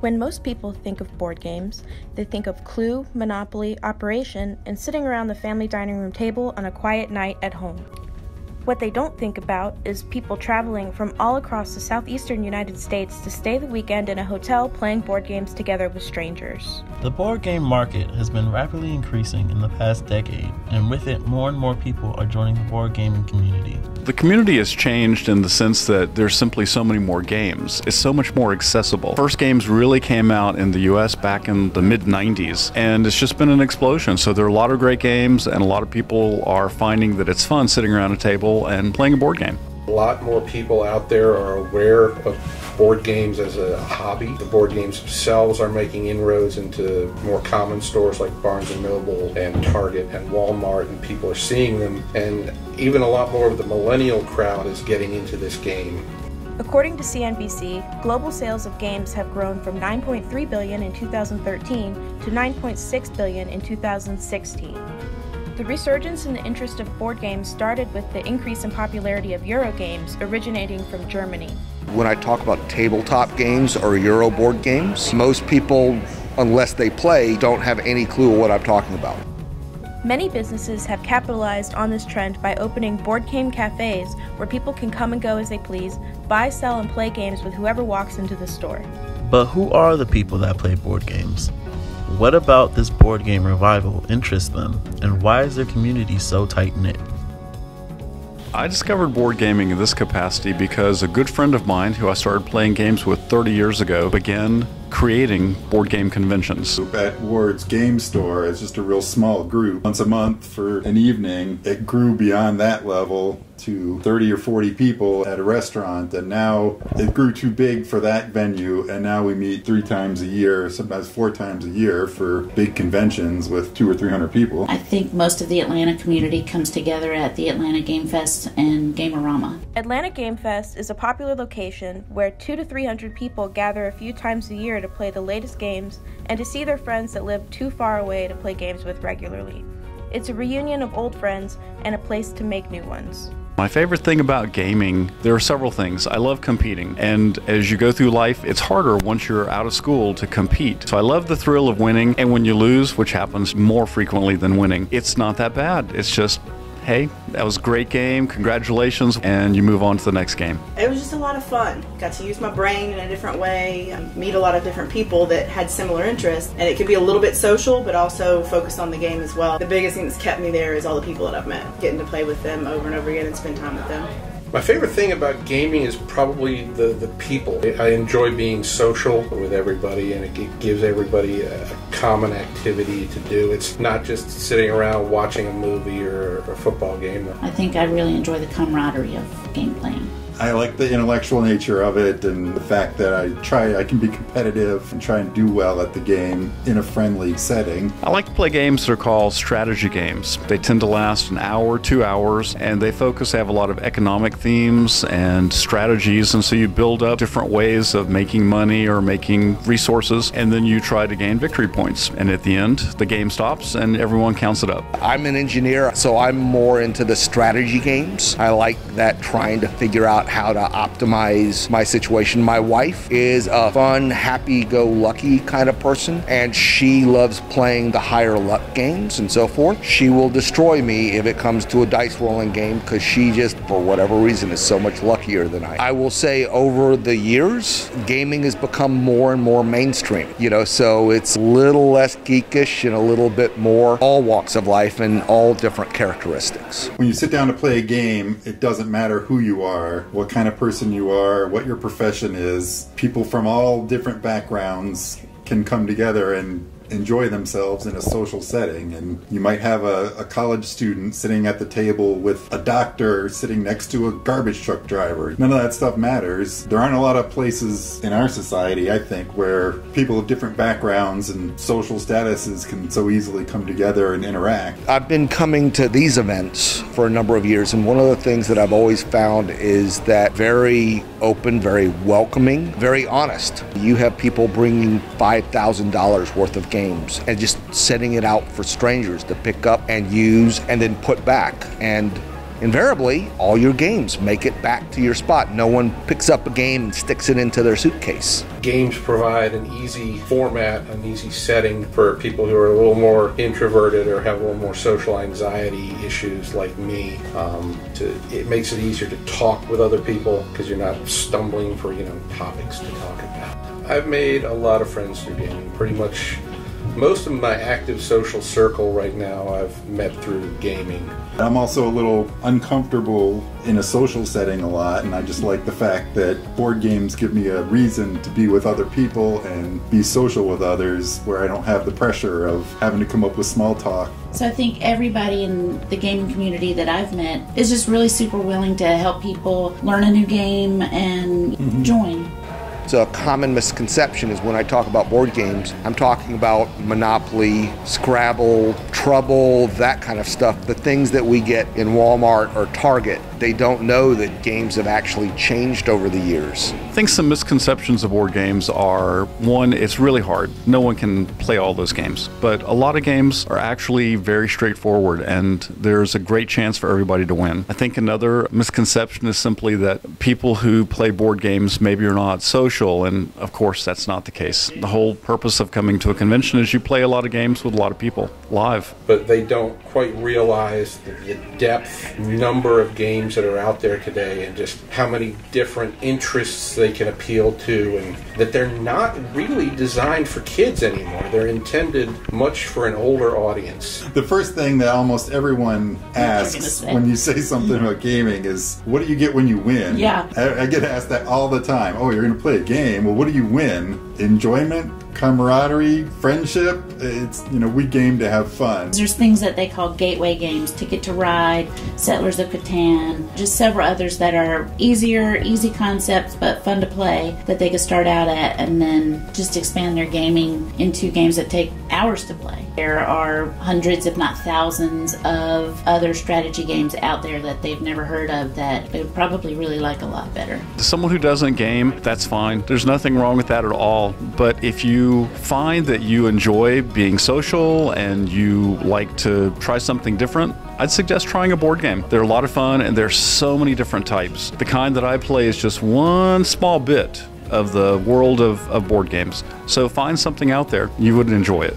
When most people think of board games, they think of Clue, Monopoly, Operation, and sitting around the family dining room table on a quiet night at home. What they don't think about is people traveling from all across the southeastern United States to stay the weekend in a hotel playing board games together with strangers. The board game market has been rapidly increasing in the past decade, and with it, more and more people are joining the board gaming community. The community has changed in the sense that there's simply so many more games. It's so much more accessible. First games really came out in the US back in the mid-90s, and it's just been an explosion. So there are a lot of great games, and a lot of people are finding that it's fun sitting around a table and playing a board game. A lot more people out there are aware of board games as a hobby. The board games themselves are making inroads into more common stores like Barnes & Noble and Target and Walmart, and people are seeing them, and even a lot more of the millennial crowd is getting into this game. According to CNBC, global sales of games have grown from $9.3 billion in 2013 to $9.6 billion in 2016. The resurgence in the interest of board games started with the increase in popularity of Euro games originating from Germany. When I talk about tabletop games or Euro board games, most people, unless they play, don't have any clue what I'm talking about. Many businesses have capitalized on this trend by opening board game cafes where people can come and go as they please, buy, sell, and play games with whoever walks into the store. But who are the people that play board games? What about this board game revival interests them, and why is their community so tight-knit? I discovered board gaming in this capacity because a good friend of mine who I started playing games with 30 years ago began creating board game conventions. At Ward's Game Store, it's just a real small group. Once a month for an evening, it grew beyond that level to 30 or 40 people at a restaurant, and now it grew too big for that venue, and now we meet 3 times a year, sometimes 4 times a year for big conventions with 200 or 300 people. I think most of the Atlanta community comes together at the Atlanta Game Fest and Gamerama. Atlanta Game Fest is a popular location where 200 to 300 people gather a few times a year to play the latest games and to see their friends that live too far away to play games with regularly. It's a reunion of old friends and a place to make new ones. My favorite thing about gaming, there are several things. I love competing, and as you go through life, it's harder once you're out of school to compete. So I love the thrill of winning, and when you lose, which happens more frequently than winning, it's not that bad. It's just, hey, that was a great game, congratulations, and you move on to the next game. It was just a lot of fun. Got to use my brain in a different way, meet a lot of different people that had similar interests, and it could be a little bit social, but also focused on the game as well. The biggest thing that's kept me there is all the people that I've met, getting to play with them over and over again and spend time with them. My favorite thing about gaming is probably the people. I enjoy being social with everybody, and it gives everybody a common activity to do. It's not just sitting around watching a movie or a football game. I think I really enjoy the camaraderie of game playing. I like the intellectual nature of it, and the fact that I can be competitive and try and do well at the game in a friendly setting. I like to play games that are called strategy games. They tend to last an hour, 2 hours, and they have a lot of economic themes and strategies, and so you build up different ways of making money or making resources, and then you try to gain victory points. And at the end, the game stops and everyone counts it up. I'm an engineer, so I'm more into the strategy games. I like that, trying to figure out how to optimize my situation. My wife is a fun, happy-go-lucky kind of person, and she loves playing the higher luck games and so forth. She will destroy me if it comes to a dice rolling game, because she just, for whatever reason, is so much luckier than I will say over the years, gaming has become more and more mainstream, so it's a little less geekish and a little bit more all walks of life and all different characteristics. When you sit down to play a game, it doesn't matter who you are, what kind of person you are, what your profession is. People from all different backgrounds can come together and enjoy themselves in a social setting. And you might have a college student sitting at the table with a doctor sitting next to a garbage truck driver. None of that stuff matters. There aren't a lot of places in our society, I think, where people of different backgrounds and social statuses can so easily come together and interact. I've been coming to these events for a number of years, and one of the things that I've always found is that very open, very welcoming, very honest. You have people bringing $5,000 worth of games and just setting it out for strangers to pick up and use and then put back. And invariably, all your games make it back to your spot. No one picks up a game and sticks it into their suitcase. Games provide an easy format, an easy setting for people who are a little more introverted or have a little more social anxiety issues like me. It makes it easier to talk with other people because you're not stumbling for, topics to talk about. I've made a lot of friends through gaming. Pretty much most of my active social circle right now I've met through gaming. I'm also a little uncomfortable in a social setting a lot, and I just like the fact that board games give me a reason to be with other people and be social with others where I don't have the pressure of having to come up with small talk. So I think everybody in the gaming community that I've met is just really super willing to help people learn a new game and join. So a common misconception is when I talk about board games, I'm talking about Monopoly, Scrabble, Trouble, that kind of stuff. The things that we get in Walmart or Target. They don't know that games have actually changed over the years. I think some misconceptions of board games are, one, it's really hard. No one can play all those games. But a lot of games are actually very straightforward, and there's a great chance for everybody to win. I think another misconception is simply that people who play board games maybe are not social, and of course that's not the case. The whole purpose of coming to a convention is you play a lot of games with a lot of people live. But they don't quite realize the depth, number of games that are out there today and just how many different interests they can appeal to, and that they're not really designed for kids anymore. They're intended much for an older audience. The first thing that almost everyone asks when you say something about gaming is, what do you get when you win? Yeah. I get asked that all the time. Oh, you're going to play a game. Well, what do you win? Enjoyment? Camaraderie, friendship. It's, we game to have fun. There's things that they call gateway games, Ticket to Ride, Settlers of Catan, just several others that are easy concepts but fun to play that they could start out at and then just expand their gaming into games that take hours to play. There are hundreds, if not thousands, of other strategy games out there that they've never heard of that they would probably really like a lot better. Someone who doesn't game, that's fine. There's nothing wrong with that at all. But if you find that you enjoy being social and you like to try something different, I'd suggest trying a board game. They're a lot of fun, and there's so many different types. The kind that I play is just one small bit of the world of board games. So find something out there. You would enjoy it.